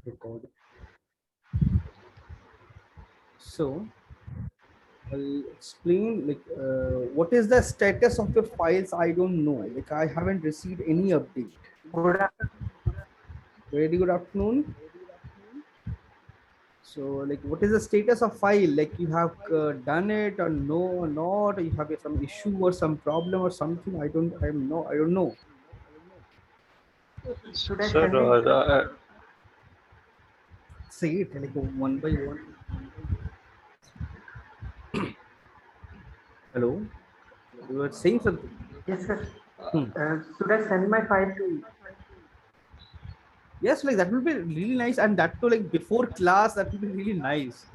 Record. So I'll explain what is the status of your files. I don't know. Like I haven't received any update. Good afternoon. Very good afternoon. So like what is the status of file? Like you have done it or no or not? Or you have some issue or some problem or something? I don't know. Should I Sir, send it? Say it like one by one. Hello. You were saying something. Yes, sir. Hmm. Should I send my file to you? Yes, like that will be really nice, and that too like before class, that will be really nice.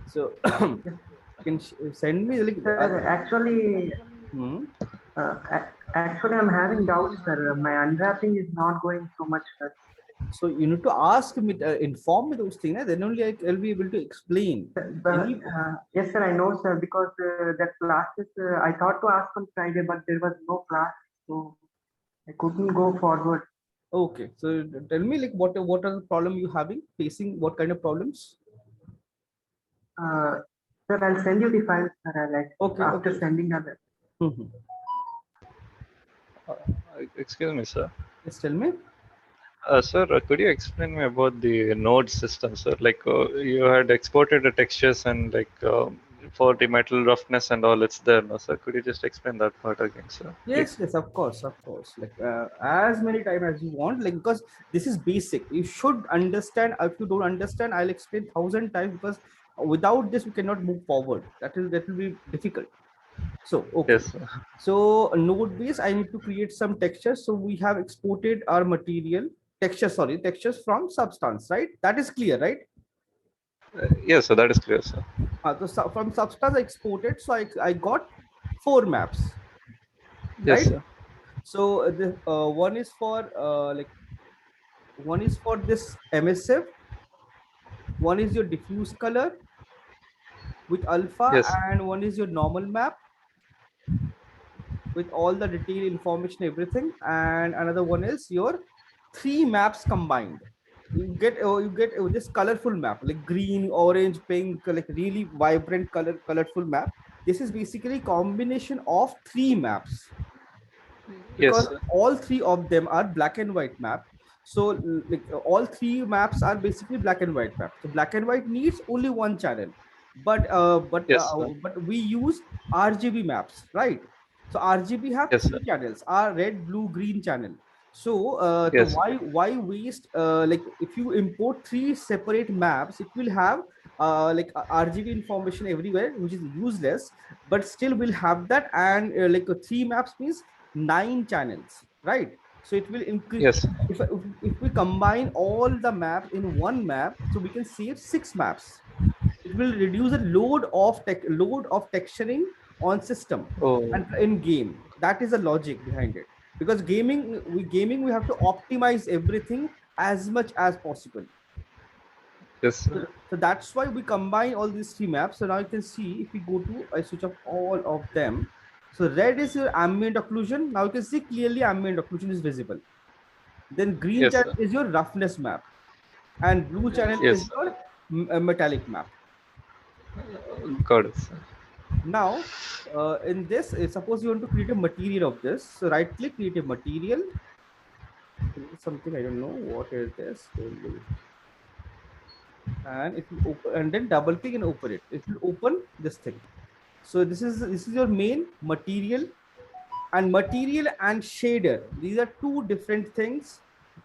So Yes, you can send me like sir. hmm. Actually, I'm having doubts, sir. My unwrapping is not going so much, sir. So you need to ask me, inform me those things, then only I'll be able to explain. But, Any yes, sir. I know, sir, because that classes. I thought to ask on Friday, but there was no class, so I couldn't go forward. okay. So tell me like what are the problem you having facing? What kind of problems? Uh, Sir, I'll send you the files, sir. Okay, After okay. sending other. Mm-hmm. excuse me, sir. Just tell me. Sir, could you explain me about the node system, sir? Like you had exported the textures and for the metal roughness and all, it's there, no, sir? Could you just explain that part again, sir? Yes, Please. yes, of course, of course. Like as many time as you want, like because this is basic. You should understand. If you don't understand, I'll explain 1,000 times because without this we cannot move forward. That will be difficult. So okay. Yes, sir. So node base, I need to create some textures. So we have exported our material textures from Substance, right? That is clear, right? Yes, sir. That is clear, sir. So from Substance I exported. So I got 4 maps, Yes, right? sir. So the one is for this emissive, one is your diffuse color with alpha, Yes. and one is your normal map with all the detail information, everything, and another one is your 3 maps combined. You get this colorful map like green, orange, pink, like really vibrant colorful map. This is basically combination of 3 maps Yes, because sir. all 3 of them are black and white map. So like all 3 maps are basically black and white map. So black and white needs only one channel, but Yes, sir. we use RGB maps, right? So RGB have Yes, sir. 3 channels, are red, blue, green channel. So Yes, sir. why waste like if you import 3 separate maps, it will have RGB information everywhere, which is useless. But still we'll have that, and 3 maps means 9 channels, right? So it will increase Yes, sir. if we combine all the maps in one map, so we can save 6 maps. It will reduce the load of texturing on system Oh, and in game. That is the logic behind it, because gaming we have to optimize everything as much as possible. yes, sir. So that's why we combine all these 3 maps. So now you can see, if we go to, I switch off all of them. So red is your ambient occlusion. Now you can see clearly ambient occlusion is visible. Then green Yes, channel sir. is your roughness map, and blue channel is Yes, sir. your metallic map. Got it, sir. Now, in this, suppose you want to create a material of this. So right click, create a material. Something I don't know what is this. And it will open, and then double click and open it. It will open this thing. So this is your main material, and material and shader. These are two different things.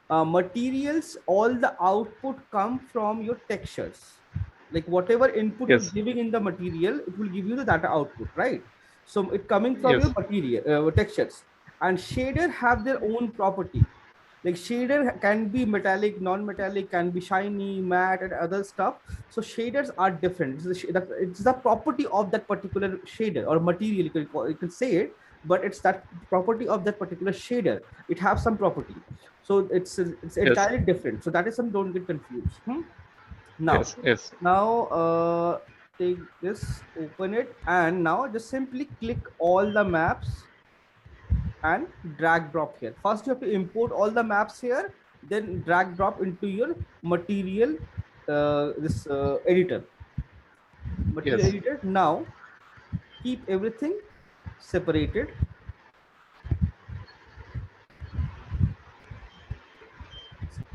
Materials, all the output come from your textures. Like whatever input you're Yes. giving in the material, it will give you the data output, right? So it coming from your Yes. material textures, and shader have their own property. Like shader can be metallic, non-metallic, can be shiny, matte, and other stuff. So shaders are different. It's the property of that particular shader or material. You can say it, but it's that property of that particular shader. It has some property. So it's Yes. entirely different. So that is some, don't get confused. Now, Yes. Yes. now take this, open it, and now just simply click all the maps and drag drop here. First, you have to import all the maps here. then drag drop into your material editor. Material Yes. editor. Now keep everything separated.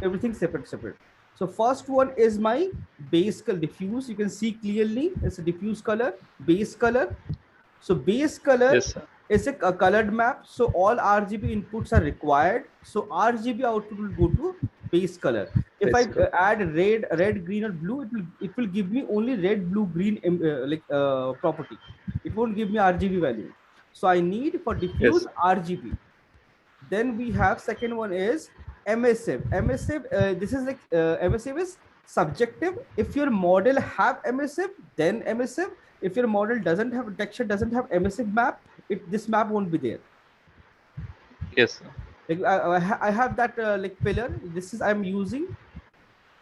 Everything separate. So first one is my base color diffuse. You can see clearly it's a diffuse color, base color. So base color Yes, sir. is a colored map. So all RGB inputs are required. So RGB output will go to base color. If I Yes, sir. add red, green, or blue, it will give me only red, blue, green property. It won't give me RGB value. So I need for diffuse Yes. RGB. Then we have second one is emissive. Emissive, this is like emissive is subjective. If your model have emissive, then emissive. If your model doesn't have texture, doesn't have emissive map, this map won't be there. Yes, sir. Like I have that like pillar. This is I'm using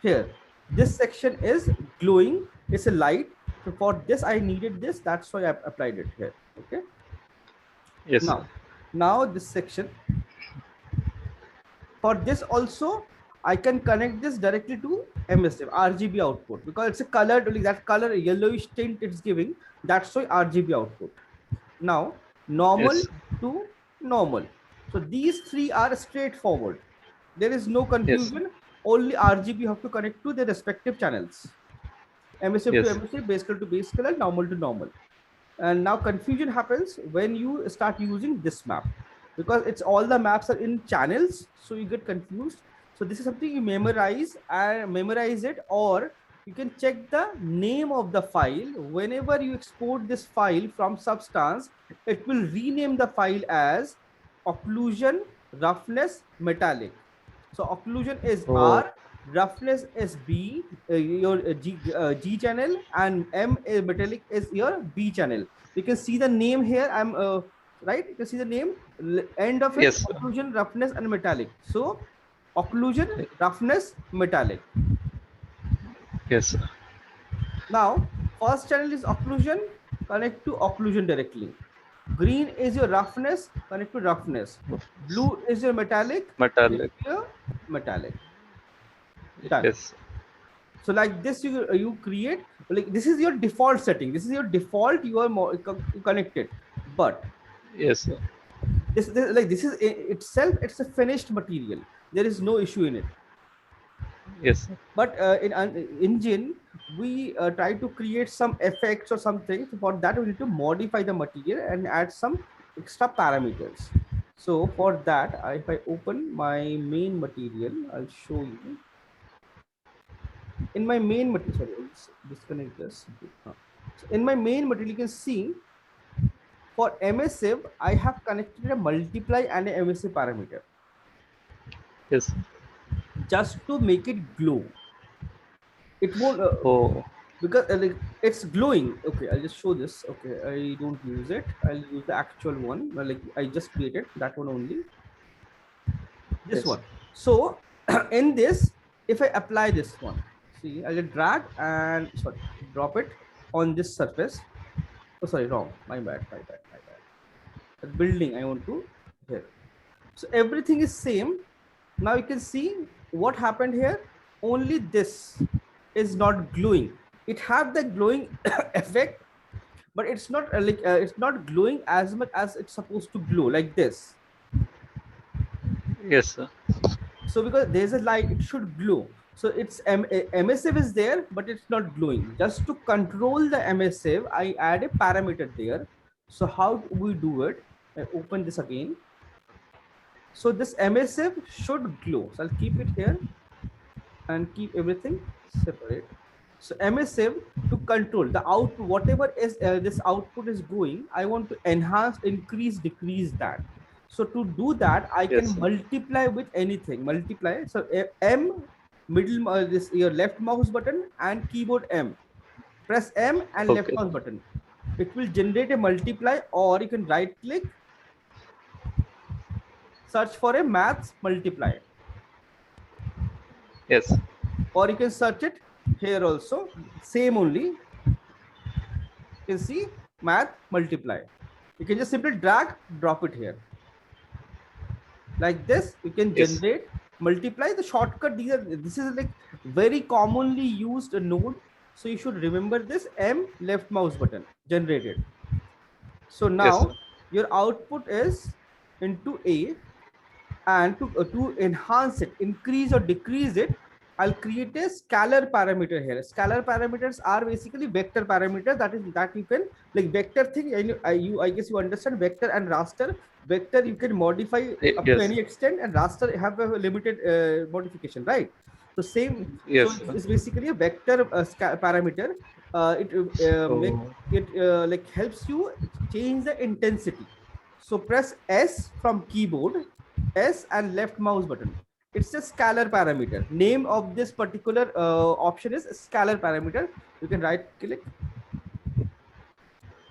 here. This section is glowing. It's a light. So for this I needed this. That's why I applied it here. Okay. Yes, sir. Now this section. For this also, I can connect this directly to emissive RGB output because it's a colored, only that color yellowish tint it's giving. That's why RGB output. Now, normal Yes. to normal. So these three are straightforward. There is no Yes. confusion. Only RGB have to connect to their respective channels. Emissive to Yes. emissive, base color to base color, normal to normal. And now confusion happens when you start using this map because it's all the maps are in channels, so you get confused. So this is something you memorize and memorize it, or you can check the name of the file. Whenever you export this file from Substance, it will rename the file as occlusion, roughness, metallic. So occlusion is Oh, R, roughness is B, your G channel, and M is metallic is your B channel. You can see the name here. I'm right. You can see the name. End of it, yes, sir. occlusion, roughness, and metallic. So occlusion, roughness, metallic. Yes, sir. Now first channel is occlusion. Connect to occlusion directly. Green is your roughness. Connect to roughness. Blue is your metallic. Connect Metallic. to your metallic. Done. Yes. So like this, you create, like this is your default setting. This is your default. You are connected, but Yes, sir. this is itself. It's a finished material. There is no issue in it. Yes, sir. But in engine, we try to create some effects or something. So for that, we need to modify the material and add some extra parameters. So for that, if I open my main material, I'll show you. In my main material, sorry, let's disconnect this. So in my main material, you can see for emissive, I have connected a multiply and an emissive parameter Yes. just to make it glow. It won't Oh, because like, it's glowing. Okay, I'll just show this. Okay, I don't use it. I'll use the actual one. Like I just created that one only. This yes. one. So in this, if I apply this one, see, I'll just drag and sorry, drop it on this surface. Oh, sorry, wrong. My bad. The building I want to here. So everything is same. Now you can see what happened here. Only this is not glowing. It have the glowing effect, but it's not it's not glowing as much as it's supposed to glow like this. Yes, sir. So because there's a light, it should glow. So it's emissive is there, but it's not glowing. Just to control the emissive, I add a parameter there. So how do we do it? I open this again. So this emissive should glow. So I'll keep it here and keep everything separate. So emissive to control the output, whatever is this output is going, I want to enhance, increase, decrease that. So to do that, I Yes, can sir. multiply with anything. Multiply. So M middle this your left mouse button and keyboard M. Press M and left Okay. mouse button. It will generate a multiply, or you can right click, search for a maths multiply, Yes. or you can search it here also. Same only. You can see math multiply. You can just simply drag, drop it here. Like this, you can Yes. generate multiply the shortcut. This is like very commonly used node. So you should remember this M left mouse button generated. So Yes, now sir. your output is into A, and to enhance it, increase or decrease it, I'll create a scalar parameter here. Scalar parameters are basically vector parameters, that you can, like vector thing, and I guess you understand vector and raster. Vector you can modify up to Yes, any extent, and raster have a limited modification, right? So same, so yes, sir. it's basically a vector parameter. It make So, it like helps you change the intensity. So press S from keyboard, S and left mouse button. It's a scalar parameter. Name of this particular option is scalar parameter. You can right click.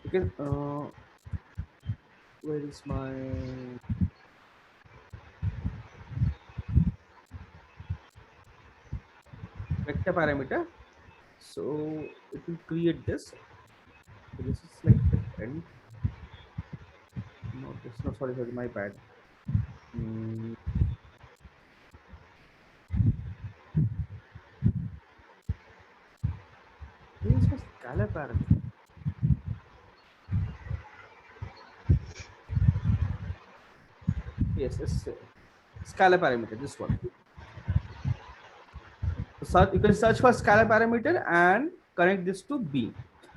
You can, where is my vector parameter? So it will create this. So this is like different. No, this, no, sorry, my bad. Mm, where is my scalar parameter? Yes, it's scalar parameter, this one. So you can search for scalar parameter and connect this to B.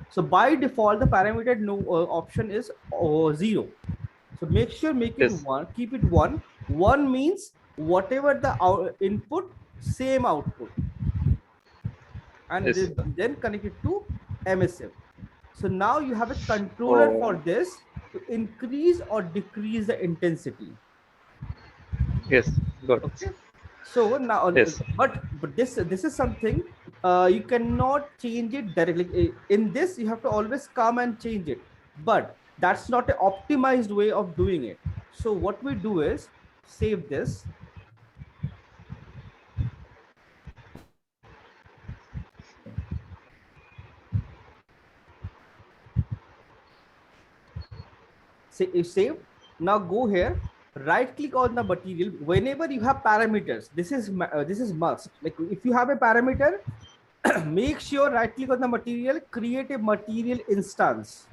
So by default, the parameter no option is 0. So make sure make it yes, 1. Keep it 1. 1 means whatever the input, same output, and yes, sir. then connect it to MSF. So now you have a controller for Oh, this to increase or decrease the intensity. yes, got it. Okay. So now, Yes, sir. but this is something you cannot change it directly. In this, you have to always come and change it. But that's not an optimized way of doing it. So what we do is save this. Say is saved. Now go here, right click on the material. Whenever you have parameters, this is must. Like if you have a parameter, make sure right click on the material, create a material instance.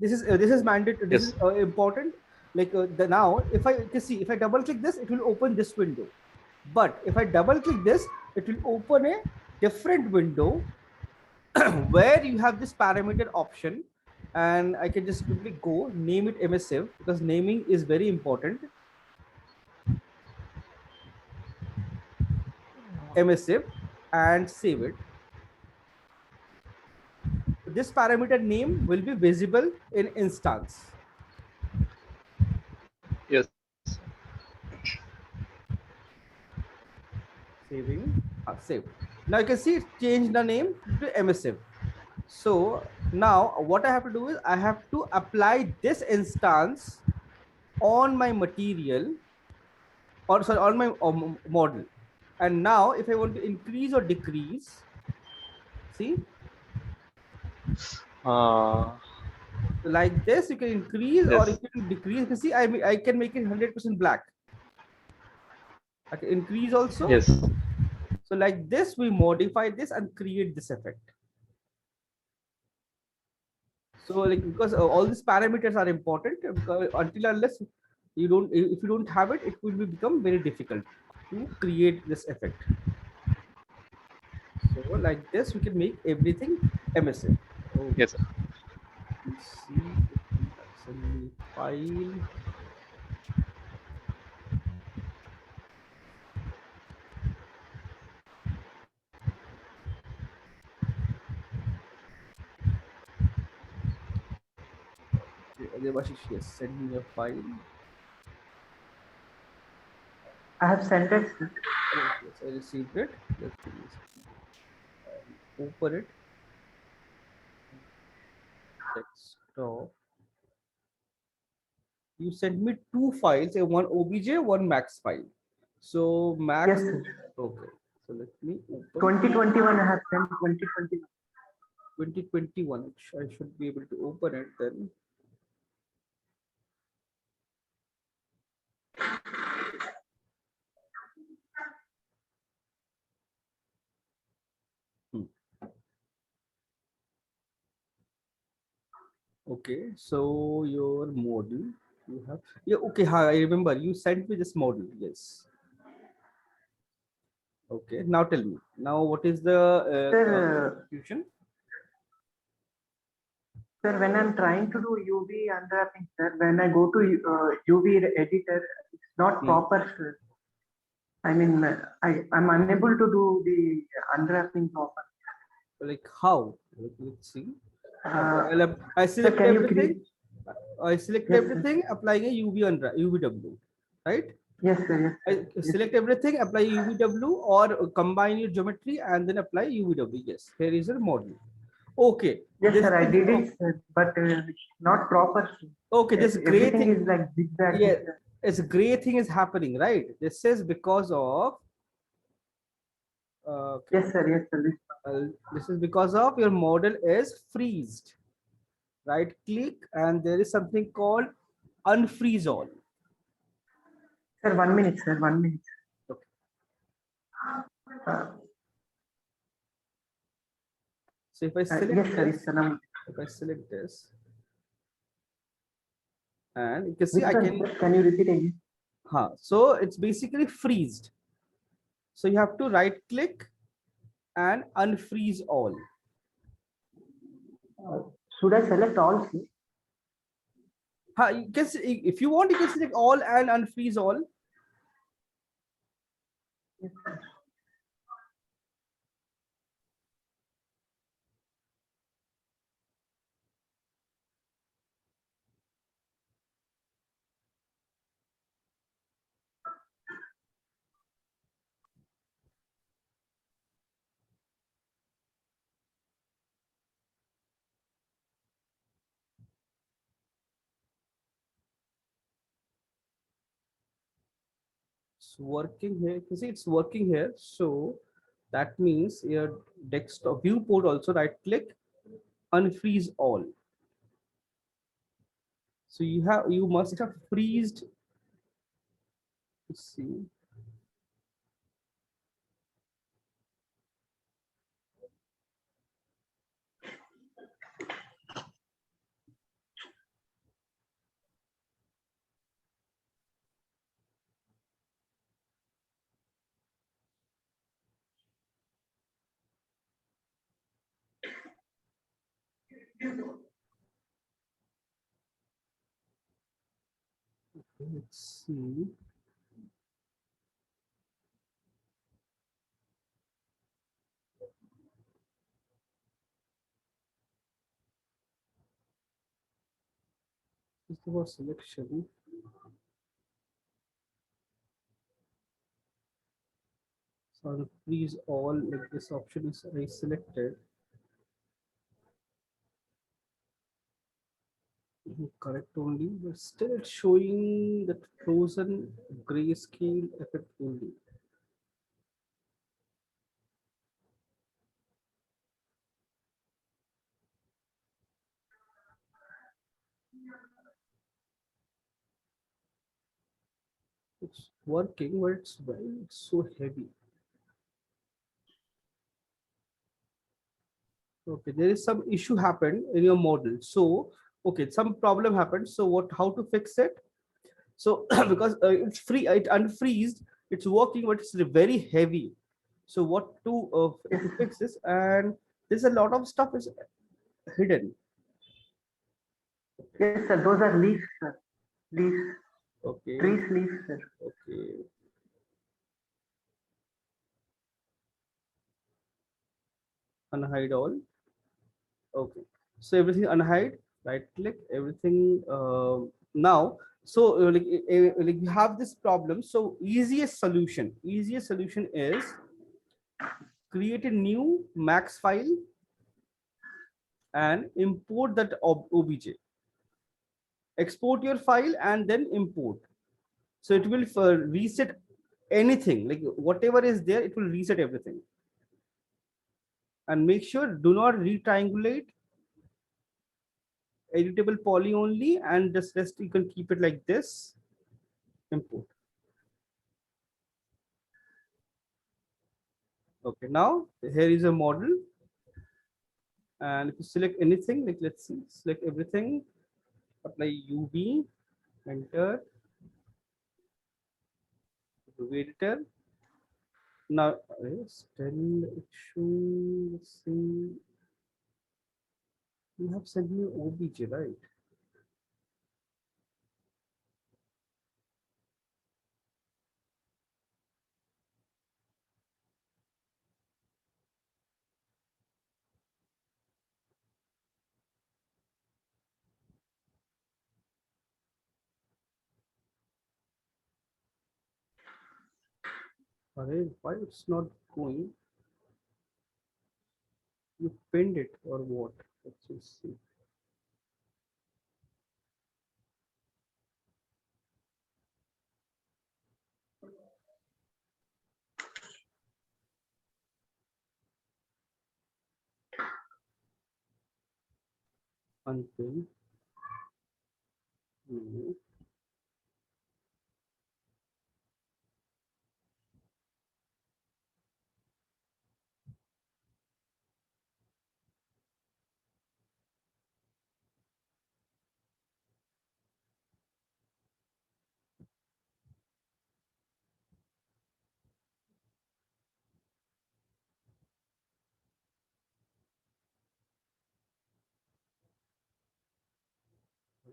This is mandatory. This is Yes, important. Like the now, if I can see, if I double click this, it will open this window. But if I double click this, it will open a different window where you have this parameter option, and I can just quickly go name it emissive, because naming is very important. Emissive, and save it. This parameter name will be visible in instance. yes, Saving, save. Now you can see it changed the name to emissive. So now what I have to do is I have to apply this instance on my material, or sorry, on my model. And now if I want to increase or decrease, see, uh, like this, you can increase or you yes, can decrease. You can see I can make it 100% black. I can increase also. yes, So like this, we modify this and create this effect. So like, because all these parameters are important, because until unless you don't, if you don't have it, it will become very difficult to create this effect. So like this, we can make everything emissive. Oh, yes, sir. let's see, assembly file. Devashish, yes, send me a file. I have sent it. Yes, yes, I received it. Let's open it. Desktop. You sent me two files, a one OBJ, one Max file. So Yes, Max, sir. okay. So let me open 2021 I have sent 2021. 2021. I should be able to open it then. Okay, so your model you have, yeah, okay, I remember you sent me this model. Yes. Okay, now tell me. Now what is the Sir, fusion? sir, when I'm trying to do UV unwrapping, sir, when I go to UV editor, it's not Hmm. proper, sir. I mean, I'm unable to do the unwrapping proper. Like how? Let's see. Uh, I sir, select can you everything. create? I select Yes, sir. everything, applying a UVW, right? Yes, sir. Yes, sir. I Yes, select everything, apply UVW, or combine your geometry and then apply UVW. Yes, here is your model. Okay, yes, this sir. I is did it, sir, but it's not proper, sir. okay. This gray Everything thing, is like zigzag, yeah, zigzag. it's a gray thing is happening, right? This is because of okay. Yes, sir. Yes, sir. This is because of your model is freezed. Right click and there is something called unfreeze all. Sir, 1 minute, sir. 1 minute. Okay. Uh, So if I yes, select sir. this, It's an, if I select this, and you can see which I one, can, sir? Can you repeat again? so it's basically freezed. So you have to right click and unfreeze all. Uh, should I select all, sir? You can see, if you want, you can select all and unfreeze all. Yes, sir. It's working here. You can see it's working here. So that means your desktop viewport also right click, unfreeze all. So you must have freezed. Let's see. Let's see. This is about selection. So I'll freeze all, like this option is I selected. Correct only, but still it's showing that frozen grayscale effect only. It's working, but it's why it's so heavy. Okay, there is some issue happened in your model. So, okay, some problem happened. So what, how to fix it? So because it's free, it unfreezed, it's working, but it's very heavy. So what Yes, to sir. fix this? And there's a lot of stuff is hidden. Yes, sir. Those are leaves, sir. Leaves. Okay, Trees leaves, sir. okay. Unhide all. Okay. So everything unhide, right click, everything now. So like we have this problem. So easiest solution is create a new max file and import that obj. Export your file and then import. So it will reset anything, like whatever is there, it will reset everything. And make sure do not retriangulate, editable poly only, and this rest you can keep it like this. Import. Okay, now here is a model And if you select anything, like let's see, select everything, apply UV, enter, UV editor. Now, still it should, let's see, you have sent me OBJ, right? Array, why it's not going? You pinned it or what? Let's just see. Unpin. No.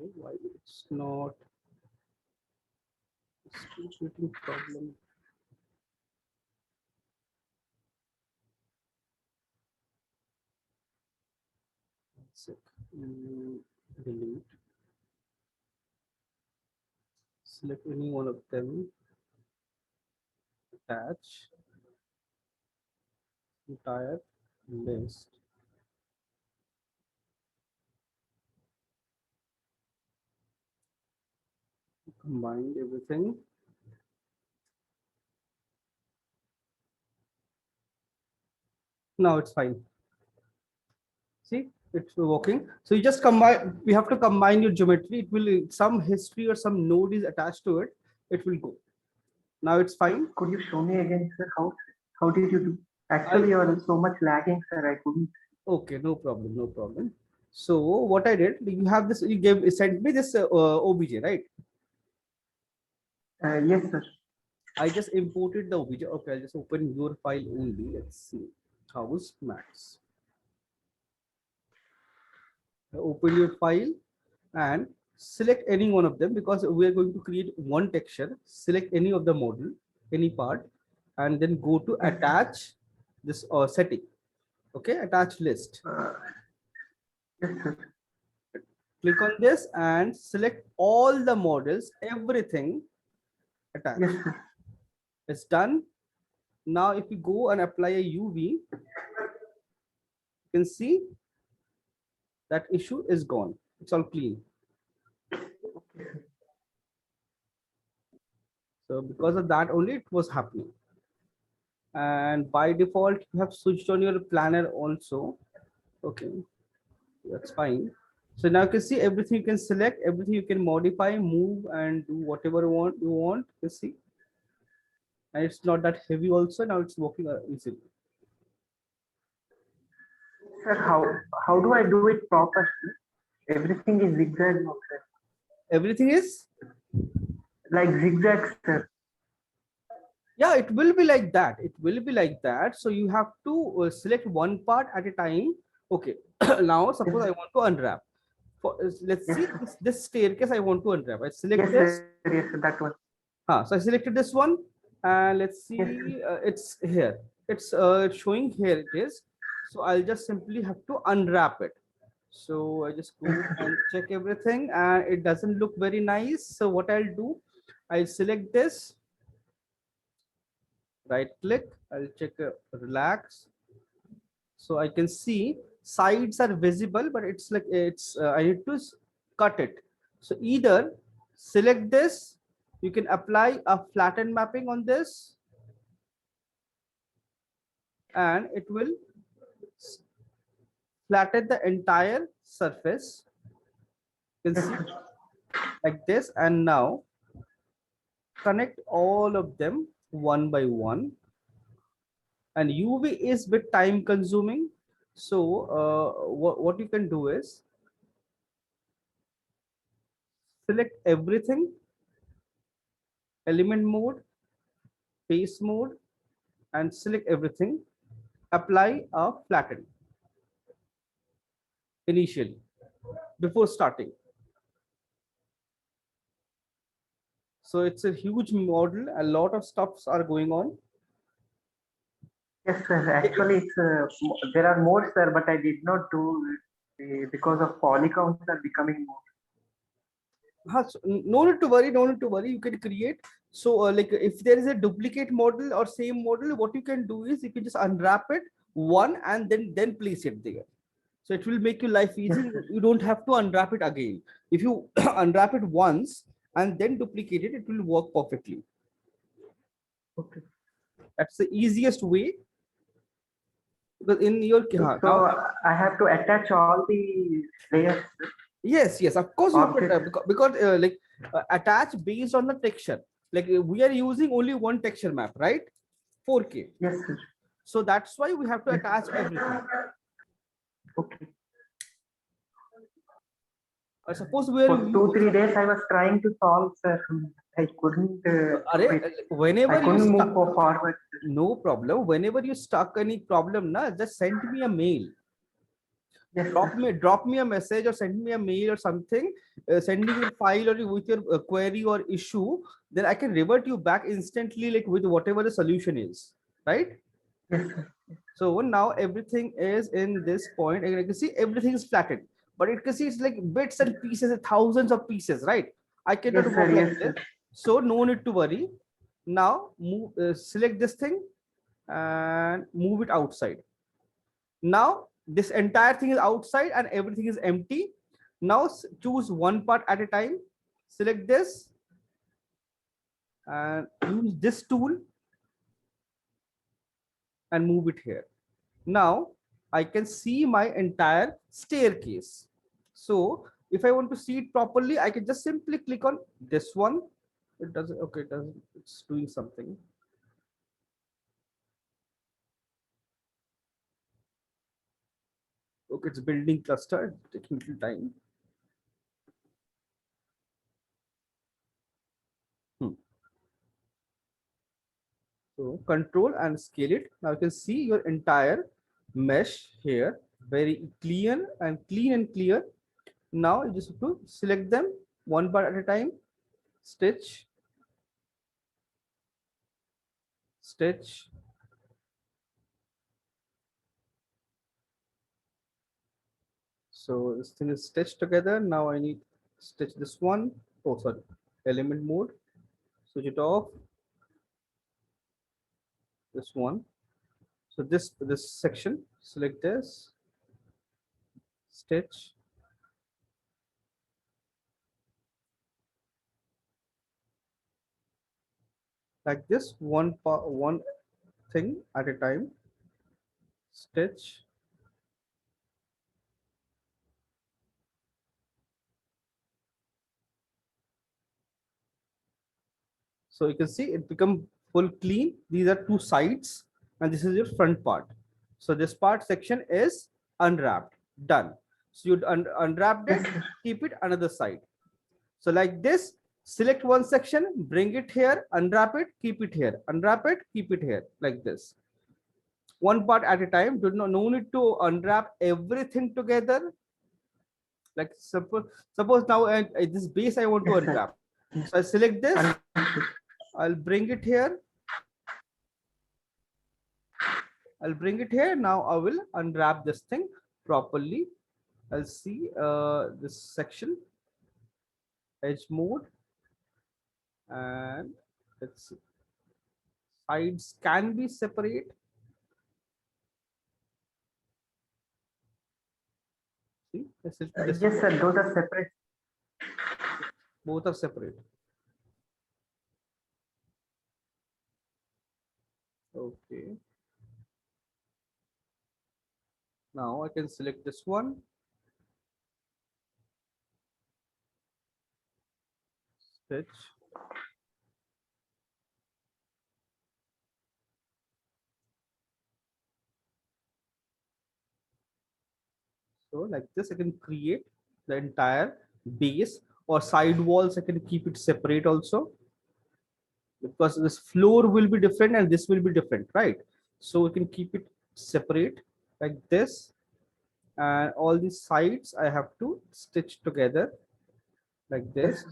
Array, why it's not? Still shooting problem. Sec. Delete. Select any one of them. Attach entire list. Combine everything. Now it's fine. See, it's working. So you just combine, we have to combine your geometry. It will, some history or some node is attached to it. It will go. Now it's fine. Could you show me again, sir? How did you do? Actually, you are so much lagging, sir. I couldn't. Okay, no problem, no problem. So what I did, you have this, you sent me this OBJ, right? Yes, sir. I just imported the OBJ. Okay, I'll just open your file only. Let's see. House Max. Open your file and select any one of them, because we are going to create one texture. Select any of the model, any part, and then go to attach this setting. Okay, attach list. Yes, sir. Click on this and select all the models, everything attached. Yes, sir. It's done. Now if you go and apply a UV, you can see that issue is gone. It's all clean. So because of that only it was happening. And by default you have switched on your planner also. Okay, that's fine. So now you can see everything, you can select everything, you can modify, move, and do whatever you want. You see, and it's not that heavy also. Now it's working easily. Sir, how do I do it proper, sir? Everything is zigzag, no, sir. Everything is, Like zigzag, sir. yeah, it will be like that. It will be like that. So you have to select one part at a time. Okay, now suppose I want to unwrap. For let's Yes, see sir. this staircase I want to unwrap. I select Yes, this. sir. Yes, sir. That one. So I selected this one, and let's see, Yes, it's here. It's showing here it is. So I'll just simply have to unwrap it. So I just go and check everything, and it doesn't look very nice. So what I'll do, I'll select this, right click, I'll check relax. So I can see sides are visible, but it's like it's I need to cut it. So either select this, you can apply a flatten mapping on this, and it will flatten the entire surface. You can see like this, and now connect all of them one by one. And UV is bit time consuming, So what you can do is select everything, element mode, face mode, and select everything. Apply a flatten initially before starting. So it's a huge model. A lot of stuffs are going on. Yes, sir. Actually, it's there are more, sir, but I did not do it because of polycounts are becoming more. So no need to worry. No need to worry. You can create. So like if there is a duplicate model or same model, what you can do is you can just unwrap it one and then place it there. So it will make your life easy. Yes, sir. You don't have to unwrap it again. If you unwrap it once and then duplicate it, it will work perfectly. Okay. That's the easiest way. Because in your So now, I have to attach all the layers, yes, of course you have to objects. because like attach based on the texture. Like we are using only one texture map, right? 4K. Yes, sir. So that's why we have to Yes. attach everything. Okay. Suppose we are For 2-3 days, I was trying to solve, sir. I couldn't do it. I whenever you couldn't stuck, move forward. no problem. Whenever you stuck any problem, na, just send me a mail. Yes, sir. Drop me a message or send me a mail or something, sending your file or with your query or issue, then I can revert you back instantly, like with whatever the solution is, right? Yes, sir. So now everything is in this point, and you can see everything is flattened, but it can see it's like bits and pieces, thousands of pieces, right? I cannot Yes, work sir. like Yes, this, sir. so no need to worry. Now move, select this thing and move it outside. Now this entire thing is outside and everything is empty. Now choose one part at a time. Select this and use this tool and move it here. Now I can see my entire staircase. So if I want to see it properly, I can just simply click on this one. It doesn't, okay, it doesn't, it's doing something. Okay, it's building cluster, taking little time. So control and scale it. Now you can see your entire mesh here, very clean and clear. Now you just have to select them one part at a time, stitch, stitch. So this thing is stitched together. Now I need to stitch this one. Oh, sorry, element mode, switch it off, this one. So this section, select this, stitch, like this, one part, one thing at a time, stitch. So you can see it become full clean. These are two sides and this is your front part. So this part section is unwrapped, done. So you unwrapped Yes, it, sir. keep it another side. So like this, select one section, bring it here, unwrap it, keep it here, unwrap it, keep it here, like this. One part at a time. Do not, no need to unwrap everything together. Like suppose now this base I want to Yes, sir. unwrap. Yes. So I select this, Understood. I'll bring it here. I'll bring it here. Now I will unwrap this thing properly. I'll see this section, edge mode, and its sides can be separate. See, this is this Yes, one. sir. Those are separate. Both are separate. Okay. Now I can select this one, stitch, So like this, I can create the entire base, or side walls. I can keep it separate also, because this floor will be different and this will be different, right? So we can keep it separate like this, and all these sides I have to stitch together like Yes. this.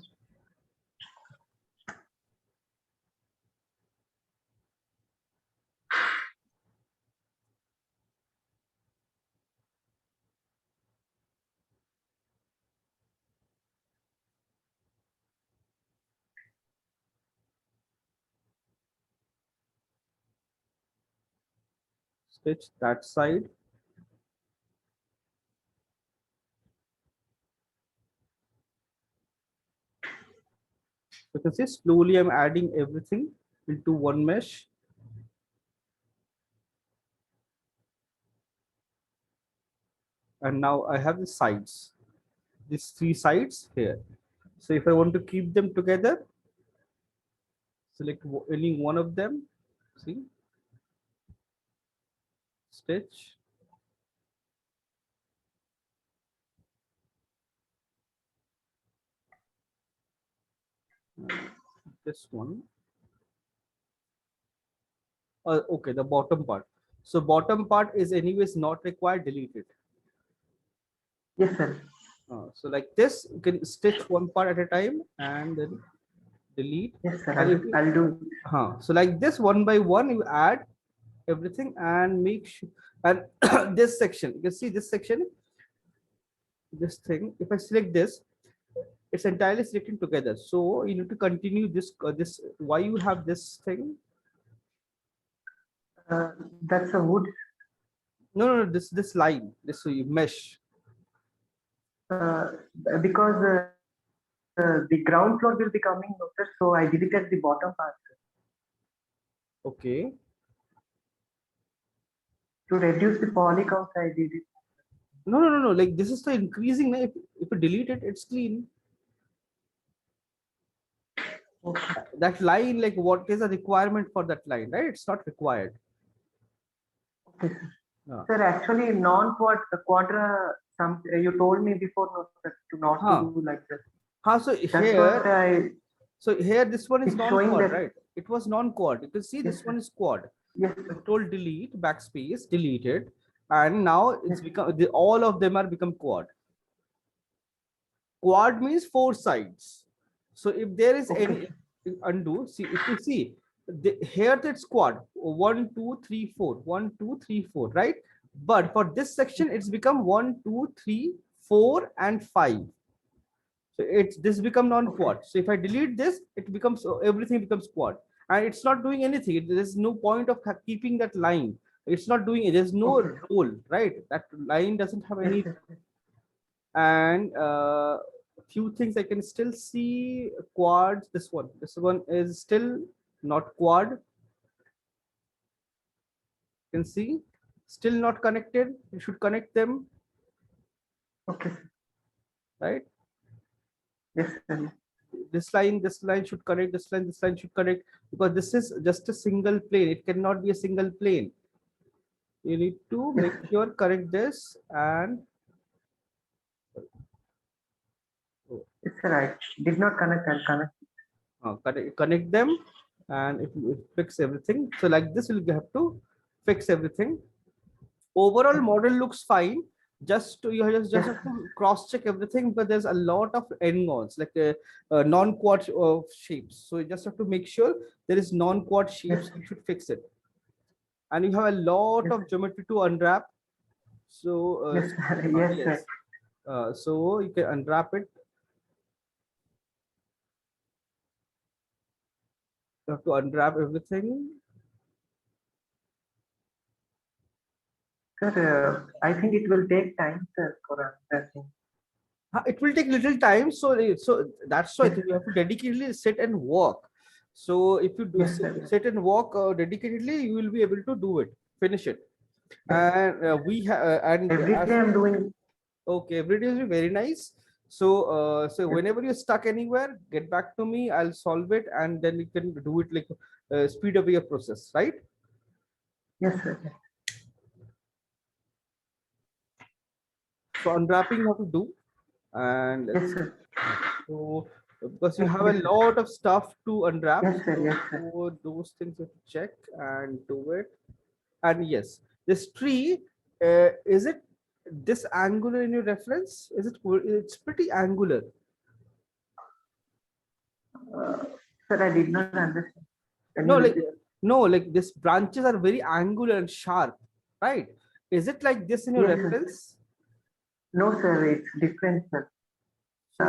Stitch that side. You can see slowly I'm adding everything into one mesh. And now I have the sides, these three sides here. So if I want to keep them together, select any one of them, see, stitch, this one. Okay, the bottom part. So bottom part is anyways not required, delete it. Yes, sir. So like this, you can stitch one part at a time and then delete. Yes, sir. And if you, I'll do. so like this, one by one, you add everything and make sure. And this section, you can see this section, this thing. If I select this, it's entirely selected together. So you need to continue this. This why you have this thing? That's a wood. No, this line, this mesh. Uh, because the ground floor will be coming, no, sir. So I deleted the bottom part, sir, Okay. to reduce the poly count. I did it. No. Like this is the increasing. If you delete it, it's clean. Okay. That line, like what is a requirement for that line, right? It's not required. Okay, sir. Yeah. Sir, actually, non-quad, quadra. Some you told me before, no, sir, to not to do like that. So That's what here, I. this one is It's showing non-quad, that. right? It was non-quad. You can see this Yes, one sir. is quad. Yes, Control delete, backspace, delete it, and now it's Yes. become all of them are become quad. Quad means four sides. So if there is Okay. any undo, see if you see here it's quad 1, 2, 3, 4, 1, 2, 3, 4, right? But for this section, it's become 1, 2, 3, 4, and 5. So it's this become non-quad. So if I delete this, it becomes everything becomes quad, and it's not doing anything. There's no point of keeping that line. It's not doing it. There's no Okay. role, right? That line doesn't have Yes, any. sir. And few things I can still see quads. This one is still not quad. You can see still not connected. You should connect them, Okay, sir. right? Yes, sir. This line should connect, this line should connect, because this is just a single plane. It cannot be a single plane. You need to make sure correct this and Yes, sir. I did not connect. I'll connect. connect them, and it will fix everything. So like this, you'll have to fix everything. Overall model looks fine. You just have to cross check everything, but there's a lot of n-gons, like non-quad shapes. So you just have to make sure there is non-quad shapes. You should fix it. And you have a lot of geometry to unwrap. So Yes, sir. Yes, sir. so you can unwrap it. You have to unwrap everything. Sir, I think it will take time, sir, for unwrapping. It will take little time. So that's why you have to dedicatedly sit and work. So if you do Yes, sir. sit and work dedicatedly, you will be able to do it, finish it. And we have and Every as, day I'm doing. okay, every day will be very nice. So whenever you're stuck anywhere, get back to me. I'll solve it, and then you can do it like speed up your process, right? Yes, sir. So unwrapping you have to do, and Yes, sir. so because you Yes, have a yes, sir. lot of stuff to unwrap, Yes, sir. Yes, sir. so those things you have to check and do it. And yes, this tree, is it this angular in your reference? Is it? It's pretty angular. Uh, Sir, I did not understand. Can you No, like repeat? no, like these branches are very angular and sharp, right? Is it like this in your Yes, sir. reference? No, sir. It's different, sir. So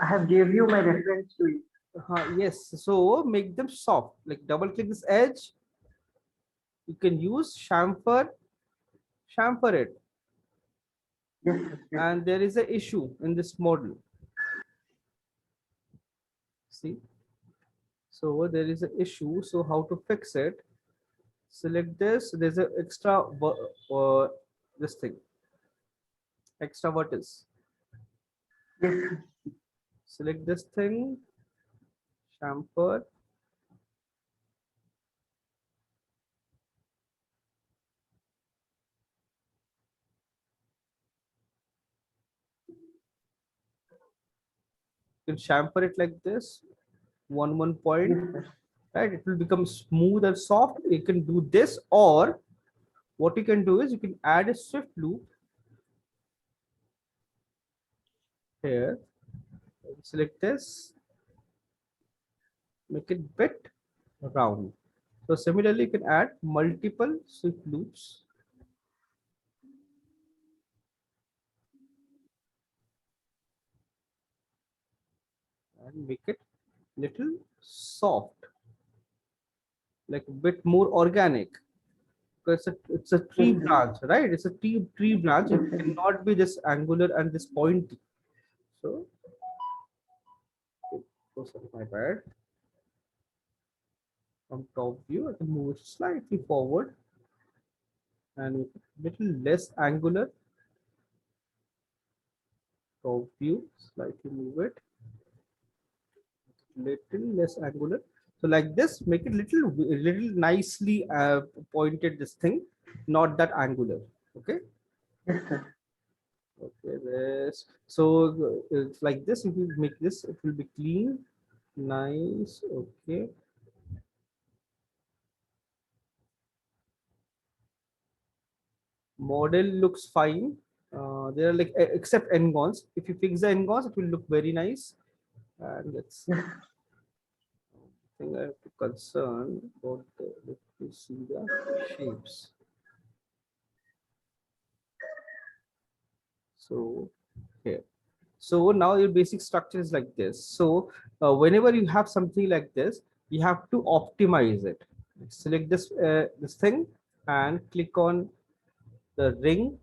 I have gave you my reference to it. yes, so make them soft. Like double click this edge. You can use chamfer it. Yes, sir. Yes. And there is an issue in this model. See, so there is an issue. So how to fix it? Select this. There's an extra this thing, extra vertex. Yes, sir. Select this thing, chamfer. You can chamfer it like this, one point, Yes, sir. right? It will become smooth and soft. You can do this, or what you can do is you can add a swift loop here. Select this, make it bit round. So similarly, you can add multiple swift loops and make it little soft, like a bit more organic. Because it's a tree Yes, sir. branch, right? It's a tree branch. Yes, It sir. cannot be this angular and this pointy. So, oh, sorry, my bad. From top view, I can move it slightly forward and make it little less angular. Top view, slightly move it, little less angular. So like this, make it little nicely pointed. This thing, not that angular. Okay. Yes, sir. Okay. This. So it's like this. If you make this, it will be clean, nice. Okay. Model looks fine. There are like except n-gons. If you fix the n-gons, it will look very nice. And let's Yes. think I have to concern about let me see the shapes. So here. So now your basic structure is like this. So whenever you have something like this, you have to optimize it. Select this thing and click on the ring.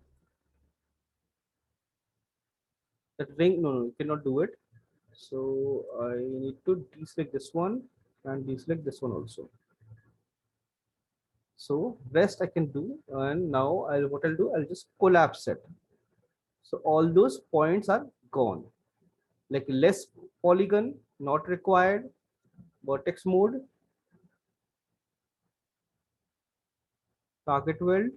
The ring, no, you cannot do it. So I need to deselect this one and deselect this one also. So rest I can do, and now what I'll do, I'll just collapse it. So all those points are gone. Like less polygon, not required. Vertex mode, target weld.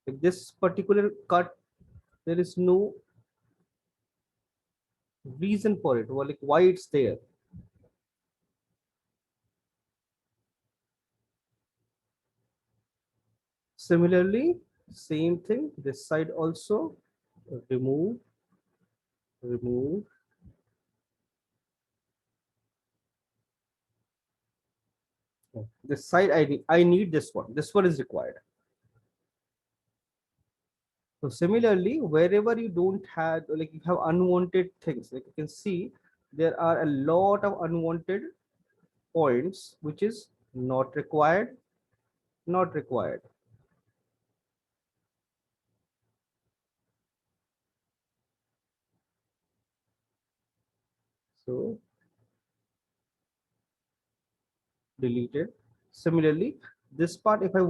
Like this particular cut, there is no reason for it, or like why it's there. Similarly, same thing, this side also, remove, remove. This side I need this one. This one is required. So similarly, wherever you don't have, like you have unwanted things, like you can see, there are a lot of unwanted points, which is not required, not required. So deleted. Similarly, this part, if I